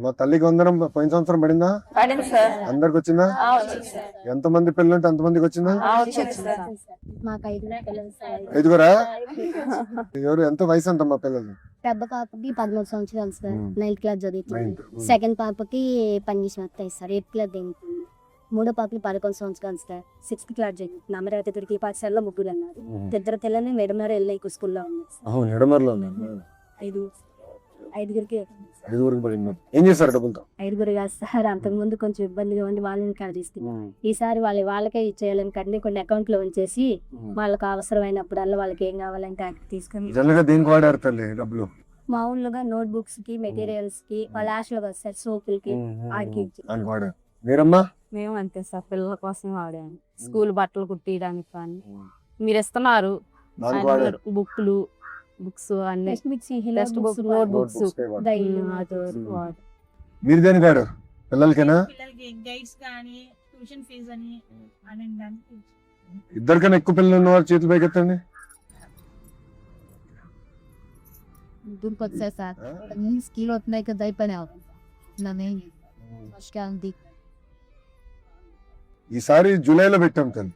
మా తల్లికి వందనం పోయిన సంవత్సరం పడిందా? పడింది సార్. అందరికి వచ్చిందా? వచ్చింది సార్. ఎంతమంది పిల్లలు అంటే అంతమందికి వచ్చిందా? వచ్చింది సార్. మాకు 5 పిల్లలు సార్. 5గురా? ఎవరు ఎంత వయసు అంట మా పిల్లలు? పెద్ద పాపకి 13 సంవత్సరాలు సార్, 9th క్లాస్ చదువుతుంది. Ninth. సెకండ్ పాపకి 12 వస్తాయి సార్, 8th క్లాస్ చదువుతుంది. మూడో పాపకి 11 సంవత్సరాలు సార్, 6th క్లాస్ చదువుతుంది. అమరావతి తిరిగి పాఠశాలలో ముగ్గురు అన్నారు. ఇద్దరు పిల్లల్ని మెడమర వెళ్ళి స్కూల్లో ఉన్నారు. ఎడమర్లో ఐదుగురికి పడింది. ఏం చేస్తారు డబ్బులతో? 5గురు కాదు సార్, అంతకు ముందు కొంచెం ఇబ్బందిగా ఉండి వాళ్ళని తీసుకున్నాం. ఈసారి వాళ్ళకే ఇచ్చేయాలని కన్నీ కొన్ని అకౌంట్ లో ఉంచేసి వాళ్ళకి అవసరమైనప్పుడల్లా వాళ్ళకి ఏం కావాలంటే అది తీసుకొని జనరల్గా దేనికి వాడారు తల్లి డబ్బులు? మామూలుగా నోట్ బుక్స్ కి, మెటీరియల్స్ కి, వాళ్ళ లాస్ట్ లో వస్తారు సోపులకి, దానికి వాడారు. మీరమ్మా? మేము అంతే సార్, పిల్లల కోసం వాడాము. స్కూల్ బట్టలు కుట్టియడానికి కానీ మీరు ఇస్తున్నారు. దానికి వాడారు. బుక్స్ అన్ని టెక్స్ట్ బుక్స్, నోట్ బుక్స్. మీరు దేనికి వాడారు? పిల్లలకేనా? పిల్లలకి గైడ్స్ కానీ ట్యూషన్ ఫీజు అని అనడానికి. ఇద్దరికన్నా ఎక్కువ పిల్లలు ఉన్నవారు చేతులు పైకెత్తండి. వచ్చాయి సార్, స్కీల్ వస్తున్నాయి కదా, అయిపోయినాయి. ఈసారి జూలైలో పెట్టాం తల్లి.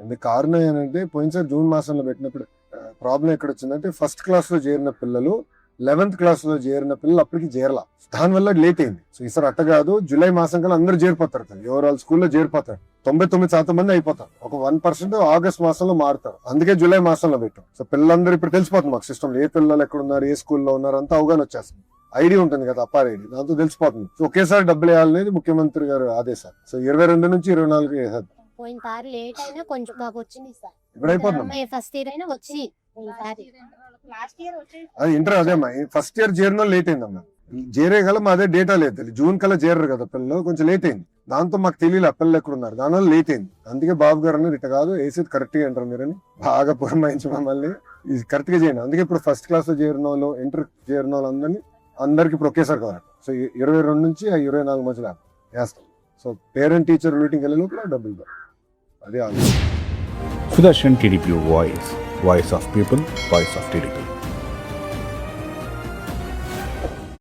ఎందుకు కారణం ఏంటంటే పోయినసారి జూన్ మాసంలో పెట్టినప్పుడు ప్రాబ్లం ఎక్కడ వచ్చిందంటే ఫస్ట్ క్లాస్ లో చేరిన పిల్లలు 11th క్లాస్ లో చేరిన పిల్లలు అప్పటికి చేరలా. దానివల్ల లేట్ అయింది. సో ఈసారి అట్ట కాదు, జూలై మాసం కల్లా అందరూ చేరిపోతారు తల్లి. ఎవరు స్కూల్లో చేరిపోతారు. 99% మంది అయిపోతారు. ఒక 1% ఆగస్ట్ మాసంలో మారుతారు. అందుకే జూలై మాసంలో పెట్టాం. సో పిల్లలందరూ ఇప్పుడు తెలిసిపోతుంది మాకు సిస్టమ్, ఏ పిల్లలు ఎక్కడ ఉన్నారు, ఏ స్కూల్లో ఉన్నారు అంతా అవగాహన వచ్చేస్తుంది. ఐడి ఉంటుంది కదా, అప్పార్ ఐడి, దాంతో తెలిసిపోతుంది. సో ఒకేసారి డబ్బులు వేయాలనేది ముఖ్యమంత్రి గారు ఆదేశాలు. సో 22 నుంచి 24 వేసారు. పోయినసారి లేట్ అయినా కొంచెం మాకు వచ్చింది సార్. ఇప్పుడు అయిపోతున్నాం. ఫస్ట్ ఇయర్ అయినా వచ్చి లాస్ట్ ఇయర్ వచ్చే అది ఇంటర్ అదేమ్మా, ఫస్ట్ ఇయర్ చేరిన లేట్ అయిందమ్మా. చేరే గల మాదే డేటా లేదు, జూన్ కల్లా చేరరు కదా పిల్లలు, కొంచెం లేట్ అయింది. దాంతో మాకు తెలియలే పిల్లలు ఎక్కడ ఉన్నారు, దానివల్ల లేట్ అయింది. అందుకే బాబు గారు అన్నారు ఇట్లా కాదు, వేసేది కరెక్ట్ గా అంటారు మీరని బాగా పురమాయించి మమ్మల్ని ఇది కరెక్ట్ గా చేయండి. అందుకే ఇప్పుడు ఫస్ట్ క్లాస్ లో చేరిన వాళ్ళు, ఇంటర్ చేరిన వాళ్ళు అందరికి ఇప్పుడు ఒకేసారి కావాలి. సో 22 నుంచి 24 మధ్యలో వేస్తాం. సో పేరెంట్ టీచర్ మీటింగ్ వెళ్ళే లోపల డబ్బులు అదే ఆలోచన. Sudarshan TDP Voice of People, Voice of TDP.